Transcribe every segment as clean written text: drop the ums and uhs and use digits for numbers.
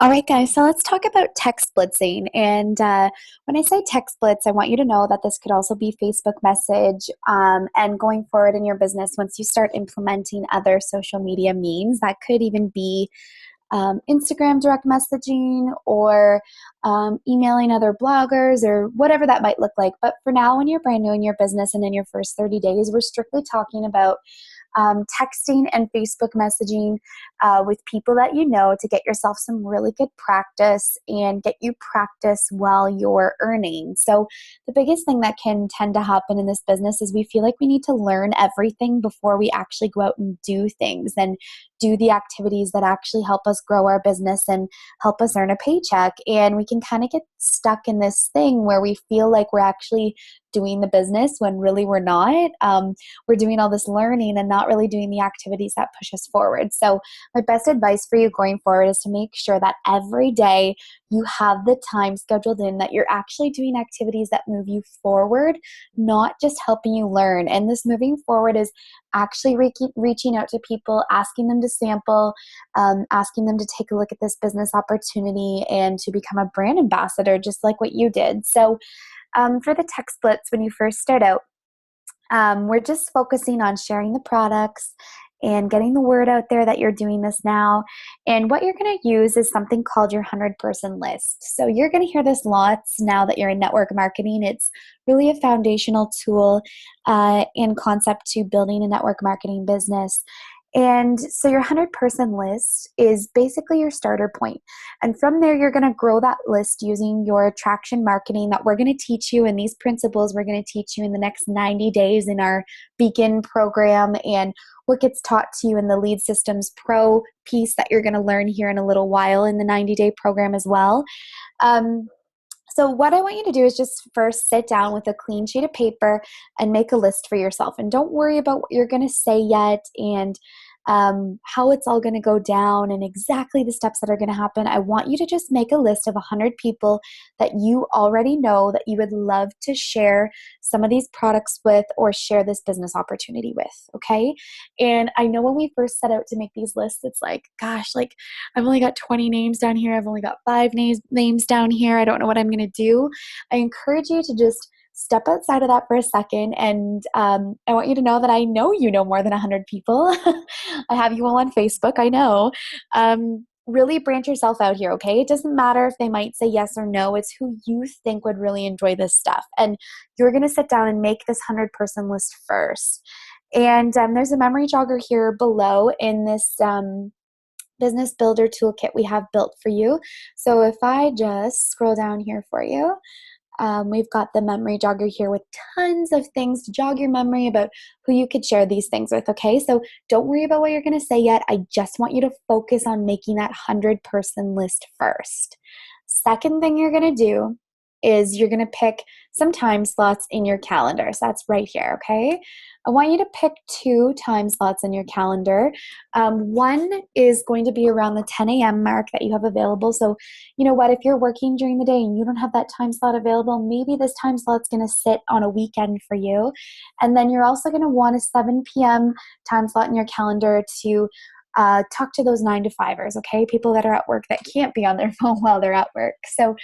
All right, guys, so let's talk about text blitzing. And when I say text blitz, I want you to know that this could also be Facebook message. And going forward in your business, once you start implementing other social media means, that could even be Instagram direct messaging or emailing other bloggers or whatever that might look like. But for now, when you're brand new in your business and in your first 30 days, we're strictly talking about texting and Facebook messaging with people that you know to get yourself some really good practice and get you practice while you're earning. So the biggest thing that can tend to happen in this business is we feel like we need to learn everything before we actually go out and do things and do the activities that actually help us grow our business and help us earn a paycheck. And we can kind of get stuck in this thing where we feel like we're actually doing the business when really we're not. We're doing all this learning and not really doing the activities that push us forward. So my best advice for you going forward is to make sure that every day you have the time scheduled in that you're actually doing activities that move you forward, not just helping you learn. And this moving forward is actually reaching out to people, asking them to sample, asking them to take a look at this business opportunity and to become a brand ambassador, just like what you did. So for the text blitz, when you first start out, we're just focusing on sharing the products and getting the word out there that you're doing this now. And what you're going to use is something called your 100-person list. So you're going to hear this lots now that you're in network marketing. It's really a foundational tool and concept to building a network marketing business. And so your 100-person list is basically your starter point. And from there, you're going to grow that list using your attraction marketing that we're going to teach you. And these principles we're going to teach you in the next 90 days in our Begin program and what gets taught to you in the Lead Systems Pro piece that you're going to learn here in a little while in the 90-day program as well. So what I want you to do is just first sit down with a clean sheet of paper and make a list for yourself. And don't worry about what you're going to say yet and how it's all going to go down and exactly the steps that are going to happen. I want you to just make a list of 100 people that you already know that you would love to share some of these products with or share this business opportunity with, okay? And I know when we first set out to make these lists, it's like, gosh, like I've only got 20 names down here. I've only got 5 names down here. I don't know what I'm going to do. I encourage you to just step outside of that for a second. And I want you to know that I know you know more than 100 people. I have you all on Facebook, I know. Really branch yourself out here, okay? It doesn't matter if they might say yes or no. It's who you think would really enjoy this stuff. And you're going to sit down and make this 100-person list first. And there's a memory jogger here below in this business builder toolkit we have built for you. So if I just scroll down here for you, we've got the memory jogger here with tons of things to jog your memory about who you could share these things with, okay? So don't worry about what you're going to say yet. I just want you to focus on making that 100-person list first. Second thing you're going to do is you're going to pick some time slots in your calendar. So that's right here, okay? I want you to pick 2 time slots in your calendar. One is going to be around the 10 a.m. mark that you have available. So you know what, if you're working during the day and you don't have that time slot available, maybe this time slot's going to sit on a weekend for you. And then you're also going to want a 7 p.m. time slot in your calendar to talk to those 9-to-5ers, okay? People that are at work that can't be on their phone while they're at work. So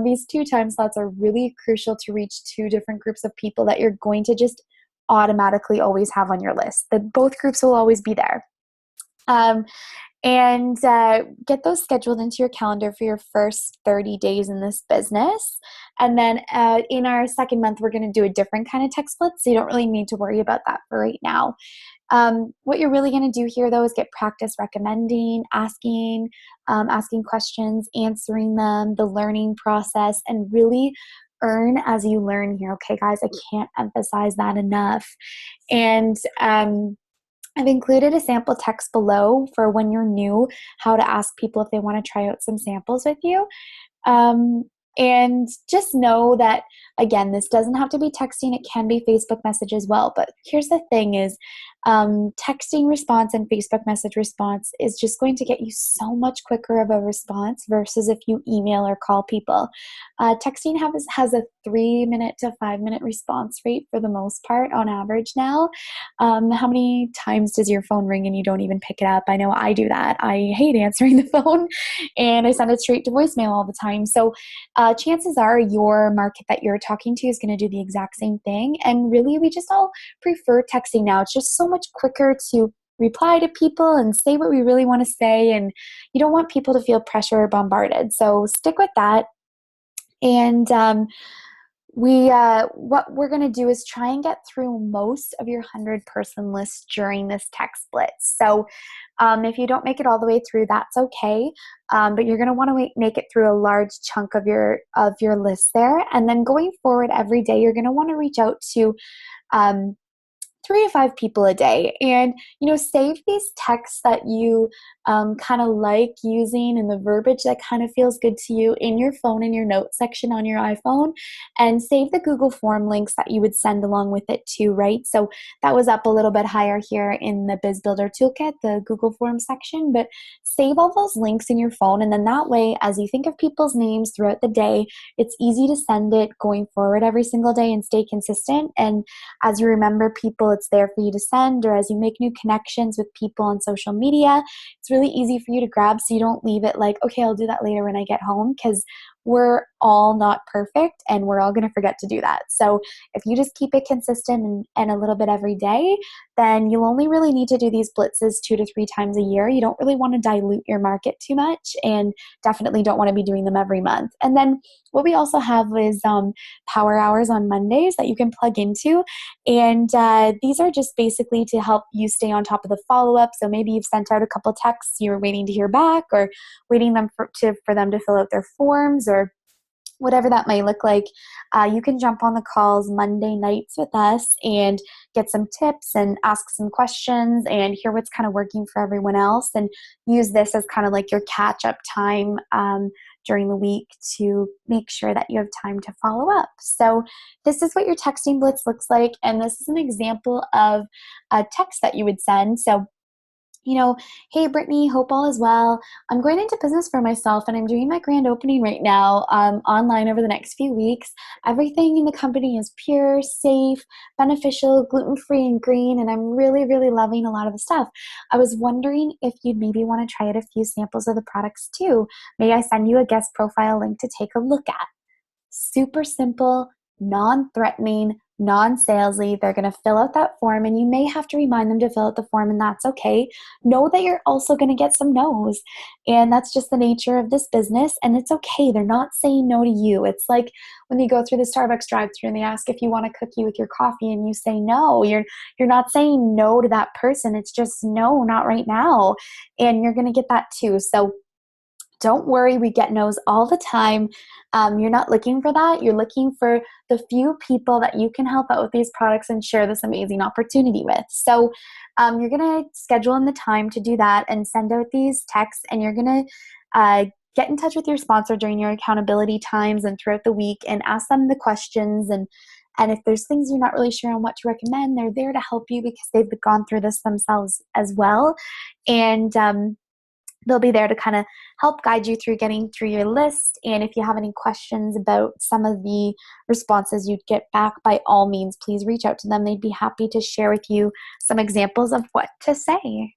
these 2 time slots are really crucial to reach 2 different groups of people that you're going to just automatically always have on your list. Both groups will always be there. And get those scheduled into your calendar for your first 30 days in this business. And then in our second month, we're going to do a different kind of text split, so you don't really need to worry about that for right now. What you're really going to do here, though, is get practice recommending, asking questions, answering them, the learning process, and really earn as you learn here. Okay, guys, I can't emphasize that enough. And I've included a sample text below for when you're new, how to ask people if they want to try out some samples with you. And just know that, again, this doesn't have to be texting. It can be Facebook message as well. But here's the thing is, Texting response and Facebook message response is just going to get you so much quicker of a response versus if you email or call people. Texting has a 3-minute to 5-minute response rate for the most part on average now. How many times does your phone ring and you don't even pick it up? I know I do that. I hate answering the phone and I send it straight to voicemail all the time. So chances are your market that you're talking to is going to do the exact same thing. And really, we just all prefer texting now. It's just so much quicker to reply to people and say what we really want to say. And you don't want people to feel pressure or bombarded. So stick with that. And what we're going to do is try and get through most of your 100-person list during this text blitz. So if you don't make it all the way through, that's okay. But you're going to want to make it through a large chunk of your list there. And then going forward every day, you're going to want to reach out to 3 to 5 people a day, and save these texts that you kind of like using and the verbiage that kind of feels good to you in your phone, in your notes section on your iPhone, and save the Google form links that you would send along with it too, right? So that was up a little bit higher here in the Biz Builder Toolkit, the Google form section, but save all those links in your phone, and then that way, as you think of people's names throughout the day, it's easy to send it going forward every single day and stay consistent. And as you remember people, it's there for you to send, or as you make new connections with people on social media, it's really easy for you to grab, so you don't leave it like, okay, I'll do that later when I get home, because we're all not perfect and we're all going to forget to do that. So if you just keep it consistent and a little bit every day, then you'll only really need to do these blitzes 2 to 3 times a year. You don't really want to dilute your market too much, and definitely don't want to be doing them every month. And then what we also have is power hours on Mondays that you can plug into. And these are just basically to help you stay on top of the follow-up. So maybe you've sent out a couple texts you're waiting to hear back, or waiting for them to fill out their forms, or whatever that may look like. You can jump on the calls Monday nights with us and get some tips and ask some questions and hear what's kind of working for everyone else, and use this as kind of like your catch-up time during the week to make sure that you have time to follow up. So this is what your texting blitz looks like, and this is an example of a text that you would send. So hey, Brittany, hope all is well. I'm going into business for myself and I'm doing my grand opening right now online over the next few weeks. Everything in the company is pure, safe, beneficial, gluten-free, and green, and I'm really, really loving a lot of the stuff. I was wondering if you'd maybe want to try out a few samples of the products too. May I send you a guest profile link to take a look at? Super simple, non-threatening, non-salesy. They're going to fill out that form, and you may have to remind them to fill out the form, and that's okay. Know that you're also going to get some no's, and that's just the nature of this business, and it's okay. They're not saying no to you. It's like when you go through the Starbucks drive-thru and they ask if you want a cookie with your coffee and you say no. You're not saying no to that person. It's just no, not right now, and you're going to get that too. So don't worry, we get no's all the time. You're not looking for that. You're looking for the few people that you can help out with these products and share this amazing opportunity with. So you're going to schedule in the time to do that and send out these texts, and you're going to get in touch with your sponsor during your accountability times and throughout the week and ask them the questions. And if there's things you're not really sure on what to recommend, they're there to help you because they've gone through this themselves as well. And they'll be there to kind of help guide you through getting through your list. And if you have any questions about some of the responses you'd get back, by all means, please reach out to them. They'd be happy to share with you some examples of what to say.